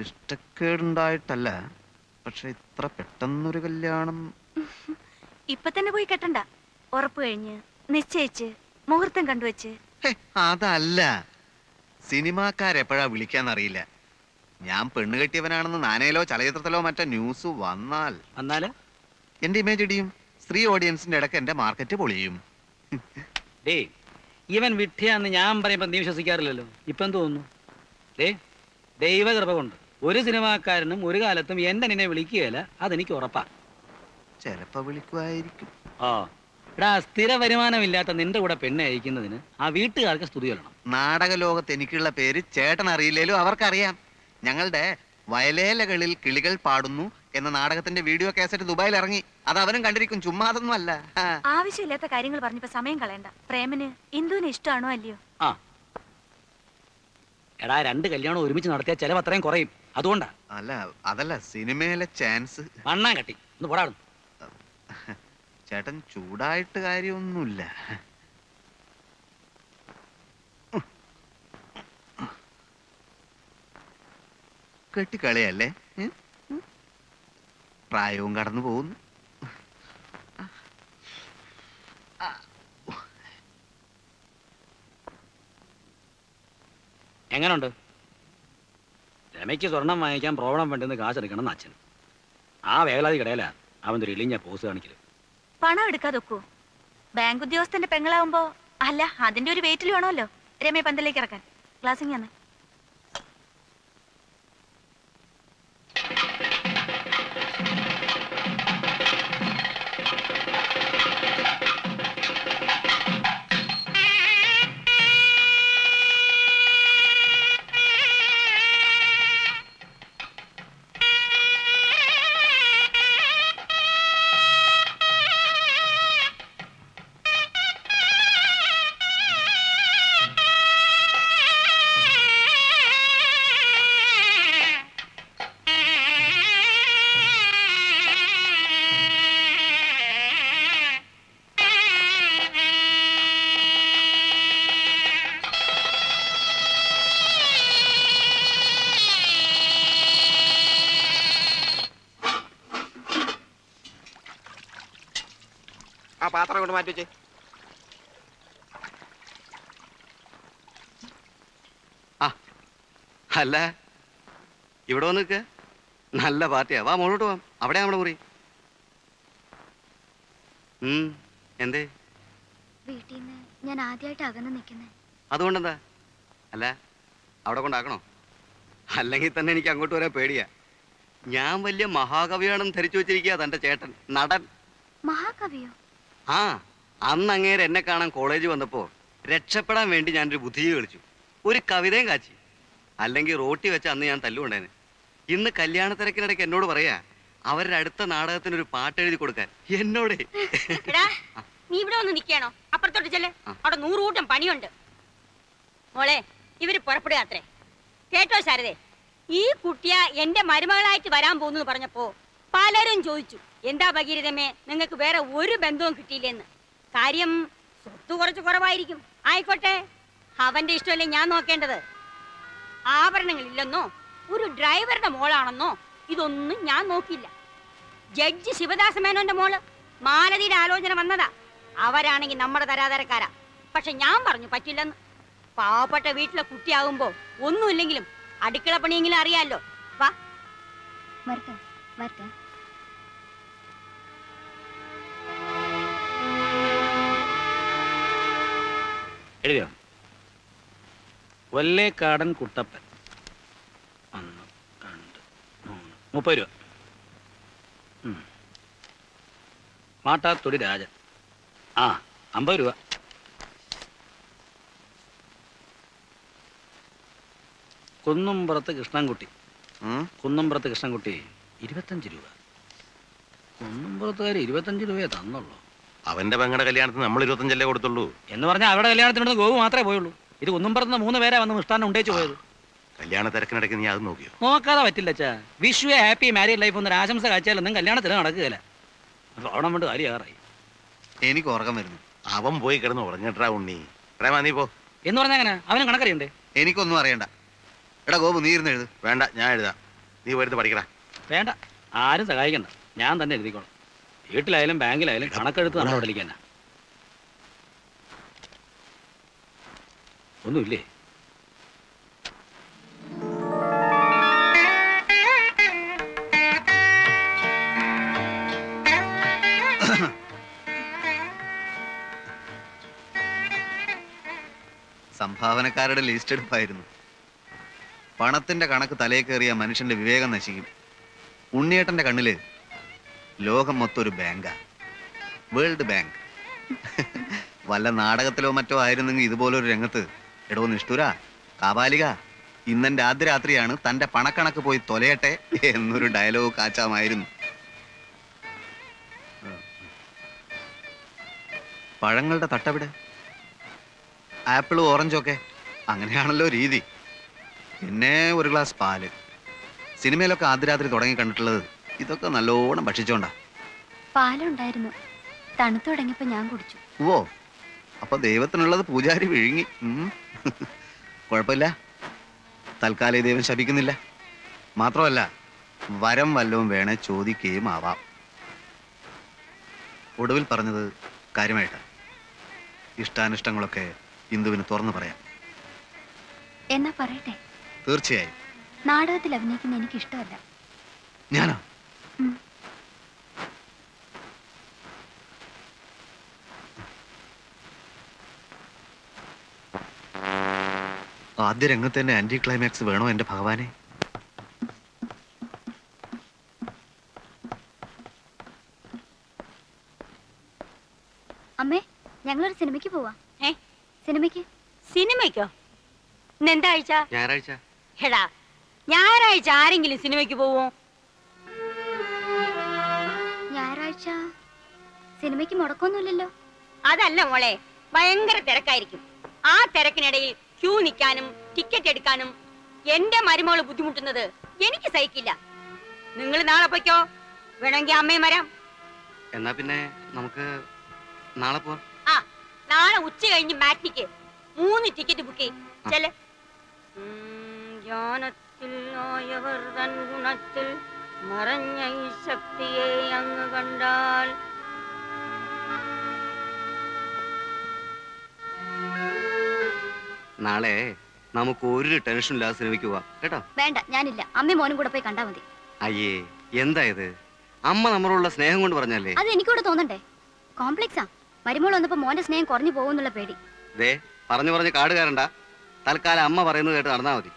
ഇഷ്ടക്കേടുണ്ടായിട്ടല്ല, പക്ഷെ ഇത്ര പെട്ടെന്നൊരു കല്യാണം. ഇപ്പൊ തന്നെ പോയി കെട്ടണ്ട. ഉറപ്പ് കഴിഞ്ഞ് നിശ്ചയിച്ച് മുഹൂർത്തം കണ്ടുവച്ച്. അതല്ല, സിനിമാക്കാരെപ്പോഴാ വിളിക്കാന്നറിയില്ല. ഞാൻ പെണ്ണ് കെട്ടിയവനാണെന്ന് നാനയിലോ ചലച്ചിത്രത്തിലോ മറ്റോ ന്യൂസ് വന്നാല് എന്റെ ഇമേജ് ഇടിയും. സ്ത്രീ ഓഡിയൻസിന്റെ ഇടയ്ക്ക് എന്റെ മാർക്കറ്റ് പൊളിയും. ഇവൻ വിട്ടിയാന്ന് ഞാൻ പറയുമ്പോ നീ വിശ്വസിക്കാറില്ലല്ലോ. ഇപ്പൊ എന്ത് തോന്നുന്നു? ദൈവകൃപ കൊണ്ട് ഒരു സിനിമാക്കാരനും ഒരു കാലത്തും എന്റെ നിന്നെ വിളിക്കുകയില്ല, അതെനിക്ക് ഉറപ്പാ. ചിലപ്പോ വിളിക്കുമായിരിക്കും. എടാ, സ്ഥിര വരുമാനമില്ലാത്ത നിന്റെ കൂടെ പെണ്ണെ അയക്കുന്നതിന് ആ വീട്ടുകാർക്ക് സ്തുതി കൊള്ളണം. നാടക ലോകത്ത് എനിക്കുള്ള പേര് ചേട്ടൻ അറിയില്ലേലും അവർക്കറിയാം. ഞങ്ങളുടെ വയലേലകളിൽ കിളികൾ പാടുന്നു എന്ന നാടകത്തിന്റെ വീഡിയോ കാസറ്റ് ദുബായിൽ ഇറങ്ങി. അത് അവനും കണ്ടിരിക്കും, ചുമ്മാ അതൊന്നും അല്ല. ആവശ്യമില്ലാത്ത കാര്യങ്ങൾ പറഞ്ഞപ്പോ സമയം കളയണ്ട. പ്രേമന് ഇന്ദുവിന് ഇഷ്ടമാണോ അല്ലയോ? എടാ, 2 കല്യാണം ഒരുമിച്ച് നടത്തിയാൽ ചെലവ് അത്രയും കുറയും. അതുകൊണ്ടാ. അതല്ല, സിനിമയിലെ ചാൻസ്. വണ്ണാൻ കട്ടി ഒന്ന് പോടാടും. ചേട്ടൻ ചൂടായിട്ട് കാര്യമൊന്നുമില്ല. കെട്ടിക്കളിയല്ലേ, പ്രായവും കടന്നു പോകുന്നു. എങ്ങനുണ്ട്? രമയ്ക്ക് സ്വർണം വാങ്ങിക്കാൻ പ്രോബ്ലം വേണ്ടെന്ന് കാശെടുക്കണം എന്ന് അച്ഛൻ. ആ വേലാതി കിടയിലാ അവൻ ഒരു ഇളിഞ്ഞ പോസ് കാണിക്കല്. പണം എടുക്കാതൊക്കൂ. ബാങ്ക് ഉദ്യോഗസ്ഥന്റെ പെങ്ങളാവുമ്പോ അല്ല, അതിന്റെ ഒരു വെയിറ്റിൽ വേണമല്ലോ രമയെ പന്തലേക്ക് ഇറക്കാൻ. ക്ലാസ്സിങ് ആണ്. പാത്രം കൊണ്ട് മാറ്റി വെച്ചേ. അല്ല, ഇവിടെ വന്ന് നിൽക്ക. നല്ല പാർട്ടിയാ. വാ, മുകളോട്ട് പോവാം. അവിടെ നമ്മുടെ മുറി. എന്തേ? വീട്ടിൽ നിന്ന് ഞാൻ ആദ്യമായിട്ട് അകന്ന് നിൽക്കുന്നേ. അതുകൊണ്ടെന്താ? അല്ല, അവിടെ കൊണ്ടാക്കണോ? അല്ലെങ്കിൽ തന്നെ എനിക്ക് അങ്ങോട്ട് വരാൻ പേടിയാ. ഞാൻ വലിയ മഹാകവിയാണെന്ന് ധരിച്ചു വെച്ചിരിക്കുക തന്റെ ചേട്ടൻ, നടൻ. മഹാകവിയോ? അന്ന് അങ്ങേര് എന്നെ കാണാൻ കോളേജ് വന്നപ്പോ രക്ഷപ്പെടാൻ വേണ്ടി ഞാനൊരു ബുദ്ധിജീവി കളിച്ചു, ഒരു കവിതയും കാച്ചി. അല്ലെങ്കിൽ റോട്ടി വെച്ച അന്ന് ഞാൻ തല്ലുകൊണ്ടേനെ. ഇന്ന് കല്യാണ തിരക്കിനിടയ്ക്ക് എന്നോട് പറയാ അവരുടെ അടുത്ത നാടകത്തിന് ഒരു പാട്ട് എഴുതി കൊടുക്കാൻ. എന്നോട് നീ ഇവിടെ ഒന്ന് നിൽക്കണോ? അപ്പുറത്തോട്ട് ചെല്ലേ, അവിടെ 100 കൂട്ടം പണിയുണ്ട്. മോളെ, ഇവര് പുറപ്പെടുക അത്രേ. കേട്ടോ ശാരദേ, ഈ കുട്ടിയ എന്റെ മരുമകളായിട്ട് വരാൻ പോകുന്നു പറഞ്ഞപ്പോ പലരും ചോദിച്ചു, എന്താ ഭഗീരഥമേ നിങ്ങൾക്ക് വേറെ ഒരു ബന്ധവും കിട്ടിയില്ലെന്ന്. കാര്യം സ്വത്ത് കുറച്ച് കുറവായിരിക്കും. ആയിക്കോട്ടെ, അവന്റെ ഇഷ്ടമല്ലേ ഞാൻ നോക്കേണ്ടത്. ആഭരണങ്ങളില്ലെന്നോ ഒരു ഡ്രൈവറുടെ മോളാണെന്നോ ഇതൊന്നും ഞാൻ നോക്കില്ല. ജഡ്ജി ശിവദാസ മേനോന്റെ മോള് മാലതിയുടെ ആലോചന വന്നതാ. അവരാണെങ്കിൽ നമ്മുടെ തരാതരക്കാരാ. പക്ഷെ ഞാൻ പറഞ്ഞു പറ്റില്ലെന്ന്. പാവപ്പെട്ട വീട്ടിലെ കുട്ടിയാകുമ്പോ ഒന്നുമില്ലെങ്കിലും അടുക്കള പണിയെങ്കിലും അറിയാലോ. വാ വരട്ടെ. എഴുതിയോ? വല്ലേക്കാടൻ കുട്ടപ്പൻ 1 2 3 30 രൂപ. മാട്ടാത്തൊടി രാജൻ 50 രൂപ. കുന്നുംപുറത്ത് കൃഷ്ണൻകുട്ടി 25 രൂപ. കുന്നുംപുറത്തുകാർ 25 രൂപയെ തന്നുള്ളൂ. അവന്റെ പെങ്ങളുടെ കല്യാണത്തിന് നമ്മൾ 25 കൊടുത്തുള്ളൂ എന്ന് പറഞ്ഞാൽ അവരുടെ കല്യാണത്തിനോട് ഗോപു മാത്രമേ പോയുള്ളൂ. ഇത് കുന്നുംപുറത്ത് 3 പേരെ വന്ന് മിഷ്ടാനം ഉണ്ടേച്ചു പോയത്. കല്യാണ തിരക്കിനിടയ്ക്ക് നീ അത് നോക്കിയോ? നോക്കാതെ പറ്റില്ല അച്ഛാ. വിഷു ഹാപ്പി മാരീഡ് ലൈഫ് എന്നൊരു ആശംസ കാഴ്ചയാലൊന്നും കല്യാണത്തിന് നടക്കുകയില്ല. ഓണം കൊണ്ട് കാര്യമാറായി. എനിക്ക് ഉറക്കം വരുന്നു. അവൻ പോയി കിടന്ന് ഉറങ്ങിട്ടാ ഉണ്ണി. പ്രേമാ നീ പോ. എന്ന് പറഞ്ഞാൽ അങ്ങനെ അവനും കണക്കറിയണ്ടേ? എനിക്കൊന്നും അറിയണ്ട. എടാ ഗോപു, നീ ഇരുന്ന് എഴുത്. വേണ്ട, ഞാൻ എഴുതാം. നീ പോയിരുന്ന് പഠിക്കടാ. വേണ്ട, ആരും സഹായിക്കണ്ട, ഞാൻ തന്നെ എഴുതിക്കോളാം. വീട്ടിലായാലും ബാങ്കിലായാലും കണക്കെടുത്ത് നമ്മുടെ പഠിക്കാനാ. ഒന്നുമില്ലേ? സംഭാവനക്കാരുടെ ലിസ്റ്റ് എടുപ്പായിരുന്നു. പണത്തിന്റെ കണക്ക് തലയിൽ കയറിയ മനുഷ്യന്റെ വിവേകം നശിക്കും. ഉണ്ണിയേട്ടന്റെ കണ്ണില് ലോകം മൊത്തം ഒരു ബാങ്കാ, വേൾഡ് ബാങ്ക്. വല്ല നാടകത്തിലോ മറ്റോ ആയിരുന്നെങ്കിൽ ഇതുപോലൊരു രംഗത്ത് എടോ നിഷ്ഠുര കാപാലിക, ഇന്നെന്റെ ആദ്യ രാത്രിയാണ്, തന്റെ പണക്കണക്ക് പോയി തൊലയട്ടെ എന്നൊരു ഡയലോഗ് കാച്ചാമായിരുന്നു. പഴങ്ങളുടെ തട്ടവിടെ, ആപ്പിളും ഓറഞ്ചും ഒക്കെ അങ്ങനെയാണല്ലോ രീതി. പിന്നെ ഒരു ഗ്ലാസ് പാല്. സിനിമയിലൊക്കെ ആദ്യ രാത്രി തുടങ്ങി കണ്ടിട്ടുള്ളത് ഇതൊക്കെ നല്ലോണം ഭക്ഷിച്ചോണ്ടാ. പാലുണ്ടായിരുന്നു, തണുത്തു തുടങ്ങിയപ്പോ ഞാൻ കുടിച്ചു. ഓ, അപ്പൊ ദൈവത്തിനുള്ളത് പൂജാരി വിഴുങ്ങി. കുഴപ്പമില്ല, തൽക്കാലം ദൈവം ശപിക്കുന്നില്ല. മാത്രമല്ല വരം വല്ലവും വേണേ ചോദിക്കുകയും ആവാം. ഒടുവിൽ പറഞ്ഞത് കാര്യമായിട്ടാ. ഇഷ്ടാനിഷ്ടങ്ങളൊക്കെ ഇന്ദുവിന് തുറന്നു പറയാം. എന്നാ പറയട്ടെ, തീർച്ചയായും. നാടകത്തിൽ അഭിനയിക്കുന്ന എനിക്ക് ഇഷ്ടമല്ല. ഞാനോ? ഉം. ആദ്യ രംഗത്ത് തന്നെ ആന്റി ക്ലൈമാക്സ് വേണോ എന്റെ ഭഗവാനെ? അമ്മേ, ഞങ്ങളൊരു സിനിമയ്ക്ക് പോവാ. ഏ? സിനിമയ്ക്ക്. സിനിമയ്ക്കോ? ഇന്ന് എന്താ ആഴ്ച? ഞായറാഴ്ച. എടാ, ഞായറാഴ്ച ആരെങ്കിലും സിനിമയ്ക്ക് പോവോ? ഞായറാഴ്ച സിനിമയ്ക്ക് മുടക്കൊന്നുമില്ലല്ലോ. അതല്ല മോളെ, ഭയങ്കര തിരക്കായിരിക്കും. ആ തിരക്കിനിടയിൽ ക്യൂ നിൽക്കാനും ടിക്കറ്റ് എടുക്കാനും എന്റെ മരുമകള് ബുദ്ധിമുട്ടുന്നത് എനിക്ക് സഹിക്കില്ല. നിങ്ങൾ നാളെ പൊയ്ക്കോ, വേണമെങ്കിൽ അമ്മയും വരാം. എന്നാ പിന്നെ നമുക്ക് നാളെ പോവാം. ആ, നാളെ ഉച്ച കഴിഞ്ഞ് മാറ്റിക്ക് 3 ടിക്കറ്റ് ബുക്ക് ചെയ്യും. ചെല്ല്. ജ്ഞാനത്തിൽ ആയവർ തൻ ഗുണത്തിൽ മറഞ്ഞ ഈ ശക്തിയെ അങ്ങ് കണ്ടാൽ നാളെ നമുക്ക് ഒരു ടെൻഷൻ ഇല്ലാതെ സിനിമയ്ക്ക് പോവാം കേട്ടോ. വേണ്ട, ഞാനില്ല. അമ്മയും മോനും കൂടെ പോയി കണ്ടാ മതി. അയ്യേ, എന്താ ഇത്? അമ്മ നമ്മളോടുള്ള സ്നേഹം കൊണ്ട് പറഞ്ഞല്ലേ. അത് എനിക്കൂടെ തോന്നണ്ടേ? കോംപ്ലക്സാ. മരുമോൾ വന്നപ്പോ മോന്റെ സ്നേഹം കുറഞ്ഞു പോകുന്നുള്ള പേടി. ദേ പറഞ്ഞു പറഞ്ഞ് കാട് കയറണ്ട. തൽക്കാലം അമ്മ പറയുന്നത് കേട്ട് നടന്നാ മതി.